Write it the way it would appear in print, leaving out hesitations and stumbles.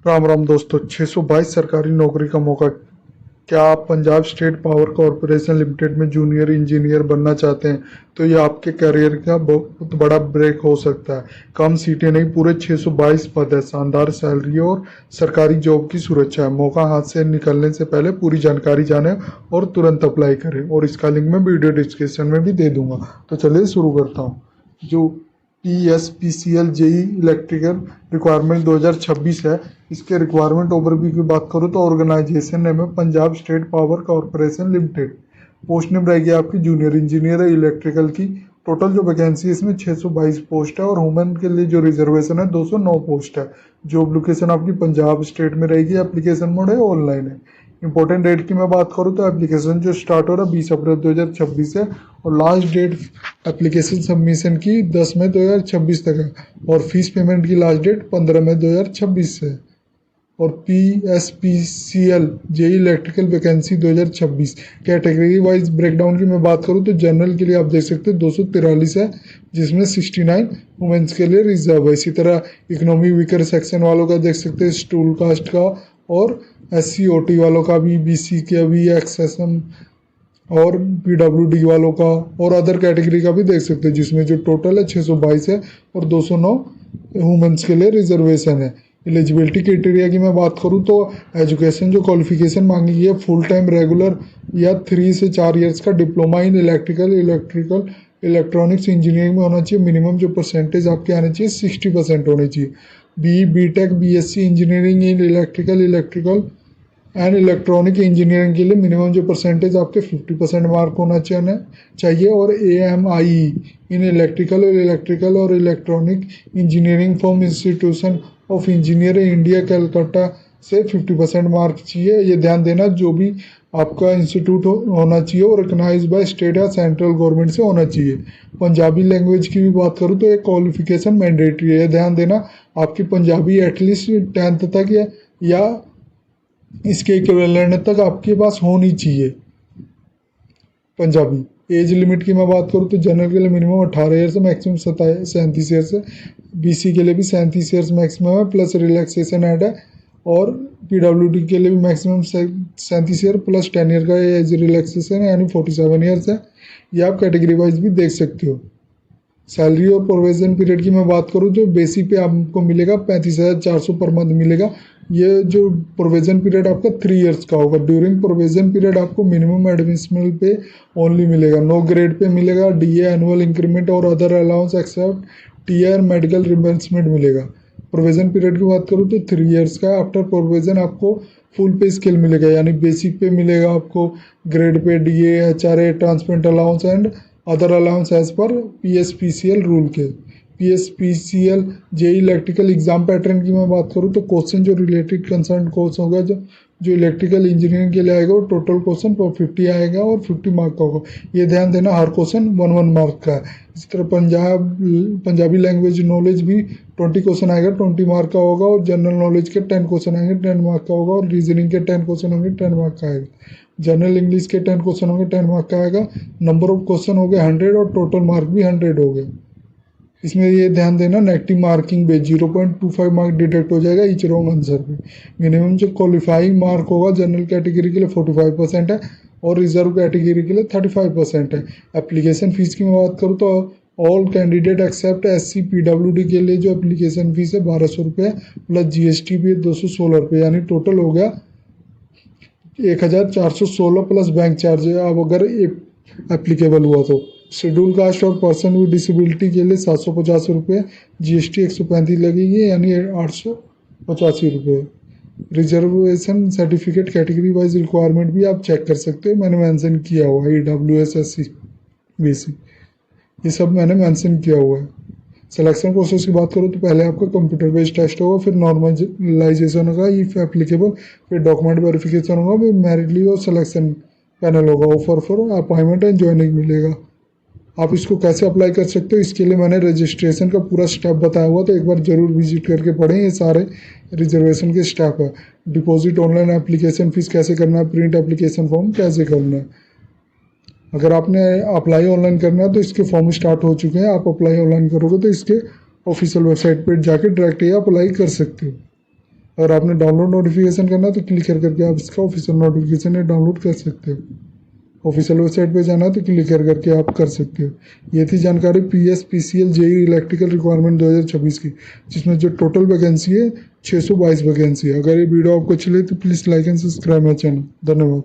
राम राम दोस्तों। 622 सरकारी नौकरी का मौका। क्या आप Punjab state power corporation limited में जूनियर इंजीनियर बनना चाहते हैं तो ये आपके करियर का बहुत बड़ा ब्रेक हो सकता है। कम सीटें नहीं, पूरे 622 पद है, शानदार सैलरी और सरकारी जॉब की सुरक्षा है। मौका हाथ से निकलने से पहले पूरी जानकारी जानें और तुरंत अप्लाई करें, और इसका लिंक मैं वीडियो डिस्क्रिप्शन में भी दे दूंगा। तो चलिए शुरू करता हूँ। जो PSPCL जेई इलेक्ट्रिकल रिक्वायरमेंट 2026 है, इसके रिक्वायरमेंट ओवरव्यू की बात करूँ तो ऑर्गेनाइजेशन नेम है Punjab state power corporation limited. Post name रहेगी आपकी जूनियर इंजीनियर इलेक्ट्रिकल की। टोटल जो वैकेंसी है इसमें 622 पोस्ट है, और वुमेन के लिए जो रिजर्वेशन है 209 पोस्ट है। जॉब लोकेशन आपकी पंजाब स्टेट में रहेगी। एप्लीकेशन मोड है ऑनलाइन है। इंपॉर्टेंट डेट की मैं बात करूँ तो एप्लीकेशन जो स्टार्ट हो रहा है 20 अप्रैल 2026 है, और लास्ट डेट एप्लीकेशन सबमिशन की 10 मई 2026 तक है, और फीस पेमेंट की लास्ट डेट 15 मई 2026 है। और PSPCL JE electrical vacancy 2026 category wise breakdown की मैं बात करूँ तो जनरल के लिए आप देख सकते हैं 243 है, जिसमें 69 वुमेन्स के लिए रिजर्व है। इसी तरह इकोनॉमी वीकर सेक्शन वालों का देख सकते हैं, स्टूल कास्ट का, और SC/OT वालों का भी, BC का भी, XSM और PWD वालों का, और अदर कैटेगरी का भी देख सकते हैं, जिसमें जो टोटल है 622 है, और 209 वुमेन्स के लिए रिजर्वेशन है। एलिजिबिलिटी क्राइटेरिया की मैं बात करूँ तो एजुकेशन जो क्वालिफिकेशन मांगी गई है, फुल टाइम रेगुलर या 3 से 4 ईयर्स का diploma in electrical electronics engineering में होना चाहिए। मिनिमम जो परसेंटेज आपके आने चाहिए 60% होने चाहिए। BTech BSc engineering in electrical and electronic engineering के लिए मिनिमम जो परसेंटेज आपके 50% मार्क होना चाहिए। और AMIE इन इलेक्ट्रिकल और electronic engineering from institution of engineer India Calcutta से 50% मार्क चाहिए। ये ध्यान देना, जो भी आपका इंस्टीट्यूट होना चाहिए और रिकॉग्नाइज बाय स्टेट या सेंट्रल गवर्नमेंट से होना चाहिए। पंजाबी लैंग्वेज की भी बात करूँ तो एक क्वालिफिकेशन मैंडेटरी है। ध्यान देना, आपकी पंजाबी एटलीस्ट 10th तक या इसके इक्विवेलेंट तक आपके पास होनी चाहिए पंजाबी। एज लिमिट की मैं बात करूँ तो जनरल के लिए मिनिमम 18 ईयर्स है, मैक्सिमम 37 ईयर्स है। BC के लिए भी 37 ईयर्स मैक्सिमम है, प्लस रिलैक्सेशन ऐड है। और PWD के लिए भी मैक्सिमम 37 ईयर प्लस 10 ईयर का एज रिलैक्सेशन है, यानी 47 ईयर्स है। ये आप कैटेगरी वाइज भी देख सकते हो। सैलरी और प्रोविजन पीरियड की मैं बात करूँ तो बेसिक पे आपको मिलेगा 35,400 पर मंथ मिलेगा। ये जो प्रोविजन पीरियड आपका 3 ईयर्स का होगा। ड्यूरिंग प्रोविजन पीरियड आपको मिनिमम एडमिशनल पे ओनली मिलेगा, नो ग्रेड पे मिलेगा। DA एनुअल इंक्रीमेंट और other allowance except TR medical reimbursement मिलेगा। प्रोविजन पीरियड की बात करूँ तो 3 ईयर्स का। आफ्टर प्रोविजन आपको फुल पे स्केल मिलेगा, यानी बेसिक पे मिलेगा आपको, grade pay DA HRA transparent allowance and other allowance as per PSPCL rule के। PSPCL JE electrical exam pattern की मैं बात करूँ तो क्वेश्चन जो रिलेटेड कंसर्न कोर्स होगा, जो इलेक्ट्रिकल इंजीनियरिंग के लिए आएगा, वो टोटल क्वेश्चन 50 आएगा और 50 मार्क का होगा। ये ध्यान देना, हर क्वेश्चन 1 मार्क का है। इसी तरह पंजाबी लैंग्वेज नॉलेज भी 20 क्वेश्चन आएगा, 20 मार्क का होगा। और जनरल नॉलेज के 10 क्वेश्चन आएंगे, 10 मार्क का होगा। और रीजनिंग के 10 क्वेश्चन होंगे, 10 मार्क का आएगा। जनरल इंग्लिश के 10 क्वेश्चन होंगे, 10 मार्क का आएगा। नंबर ऑफ क्वेश्चन हो गए 100, और टोटल मार्क भी 100 हो गए। इसमें ये ध्यान देना, नेगेटिव मार्किंग पे 0.25 मार्क डिडक्ट हो जाएगा ईच रॉन्ग आंसर पे। मिनिमम जो क्वालिफाइंग मार्क होगा जनरल कैटेगरी के लिए 45% है, और रिजर्व कैटेगरी के लिए 35% है। एप्लीकेशन फीस की मैं बात करूँ तो all candidate except SC PWD के लिए जो एप्लीकेशन फीस है 1200 रुपये, प्लस GST भी 216 रुपये, यानी टोटल हो गया 1416 प्लस बैंक चार्ज है, अब अगर एप्लीकेबल हुआ तो। शेड्यूल कास्ट और पर्सन विद डिसेबिलिटी के लिए 750 रुपये, GST 135 लगेगी, यानी 885 रुपये। Reservation certificate category wise requirement भी आप चेक कर सकते हो, मैंने मेंशन किया हुआ है। EWS SC BC ये सब मैंने मेंशन किया हुआ है। सिलेक्शन प्रोसेस की बात करूँ तो पहले आपका कंप्यूटर बेस्ड टेस्ट होगा, फिर नॉर्मलाइजेशन होगा इफ एप्लीकेबल, फिर डॉक्यूमेंट वेरिफिकेशन होगा, फिर मेरिट लिस्ट और सिलेक्शन पैनल होगा। Offer for appointment and joining मिलेगा। आप इसको कैसे अप्लाई कर सकते हो, इसके लिए मैंने रजिस्ट्रेशन का पूरा स्टेप बताया हुआ, तो एक बार जरूर विजिट करके पढ़ें। ये सारे रिजर्वेशन के स्टेप है। डिपॉजिट ऑनलाइन, एप्लीकेशन फीस कैसे करना है, प्रिंट एप्लीकेशन फॉर्म कैसे करना है। अगर आपने अप्लाई ऑनलाइन करना है तो इसके फॉर्म स्टार्ट हो चुके हैं। आप अप्लाई ऑनलाइन करोगे तो इसके ऑफिशियल वेबसाइट पर जाके डायरेक्ट ही अप्लाई कर सकते हो। अगर आपने डाउनलोड नोटिफिकेशन करना है तो क्लिक करके आप इसका ऑफिशियल नोटिफिकेशन डाउनलोड कर सकते हो। ऑफिशियल वेबसाइट पे जाना है तो क्लिक करके आप कर सकते हो। ये थी जानकारी PS PCL JE electrical requirement 2026 की, जिसमें जो टोटल वैकेंसी है 622 वैकेंसी है। अगर ये वीडियो आपको अच्छी लगी तो please like and subscribe my channel. धन्यवाद।